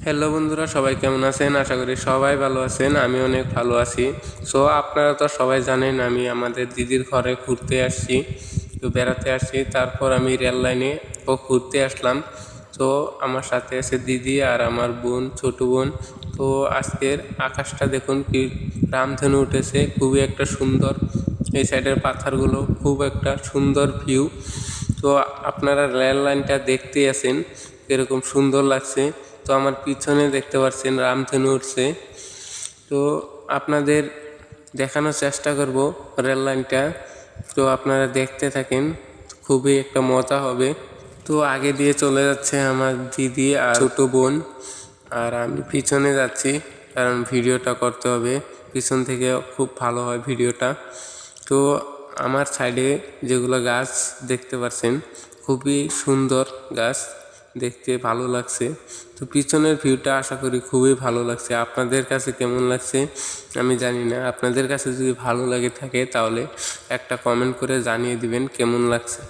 Hello বন্ধুরা, সবাই কেমন আছেন? আশা করি সবাই ভালো আছেন। আমি অনেক ভালো আছি। সো আপনারা তো সবাই জানেন আমি আমাদের দিদির ঘরে ঘুরতে আসছি, তো বেড়াতে আসছি। তারপর আমি রেল লাইনে ঘুরতে আসলাম। তো আমার সাথে আছে দিদি আর আমার বোন, ছোট বোন। তো আজকের আকাশটা দেখুন কি রামধনু উঠেছে, খুবই একটা সুন্দর। এই সাইডের পাথরগুলো খুব একটা সুন্দর ভিউ। তো আপনারা রেল লাইনটা দেখতে আছেন এরকম সুন্দর লাগছে। তো আমার পিছনে দেখতে পাচ্ছেন রামধনু উঠছে। তো আপনাদের দেখানোর চেষ্টা করব রেল লাইনটা। তো আপনারা দেখতে থাকেন, খুবই একটা মজা হবে। তো আগে দিয়ে চলে যাচ্ছে আমার দিদি আর ছোট বোন, আর আমি পিছনে যাচ্ছি কারণ ভিডিওটা করতে হবে। পিছন থেকে খুব ভালো হয় ভিডিওটা। তো আমার সাইডে যেগুলো গাছ দেখতে পাচ্ছেন খুবই সুন্দর গাছ, দেখতে ভালো লাগছে। তো পিছনের ভিউটা আশা করি খুবই ভালো লাগছে। আপনাদের কাছে কেমন লাগছে আমি জানি না। আপনাদের কাছে যদি ভালো লাগে থাকে তাহলে একটা কমেন্ট করে জানিয়ে দিবেন কেমন লাগছে।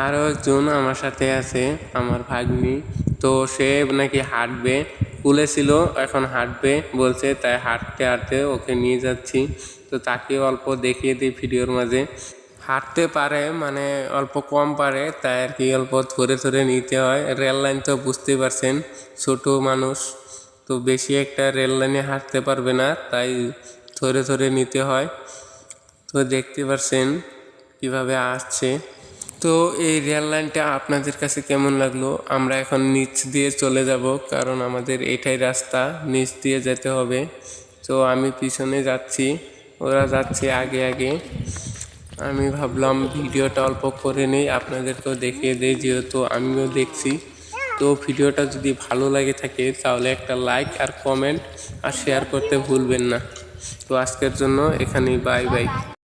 আরও একজন আমার সাথে আছে, আমার ভাগ্নি। তো সে নাকি হাঁটবে, কুলে ছিল, এখন হাঁটবে বলছে, তাই হাঁটতে হাঁটতে ওকে নিয়ে যাচ্ছি। তো তাকে অল্প দেখিয়ে দিই ভিডিওর মাঝে। হাঁটতে পারে মানে অল্প কম পারে, তাই আর কি অল্প ধরে ধরে নিতে হয়। রেল লাইন তো বুঝতেই পারছেন, ছোট মানুষ তো বেশি একটা রেল লাইনে হাঁটতে পারবে না, তাই ধরে ধরে নিতে হয়। তো দেখতে পাচ্ছেন কিভাবে আসছে। তো এই রেল লাইনটা আপনাদের কাছে কেমন লাগলো? আমরা এখন নিচ দিয়ে চলে যাব, কারণ আমাদের এটাই রাস্তা, নিচ দিয়ে যেতে হবে। তো আমি পিছনে যাচ্ছি, ওরা যাচ্ছে আগে আগে। আমি ভাবলাম ভিডিওটা অল্প করে নেই, আপনাদেরকেও দেখিয়ে দেই, যেহেতু আমিও দেখছি। তো ভিডিওটা যদি ভালো লাগে থাকে তাহলে একটা লাইক আর কমেন্ট আর শেয়ার করতে ভুলবেন না। তো আজকের জন্য এখানেই বাই বাই।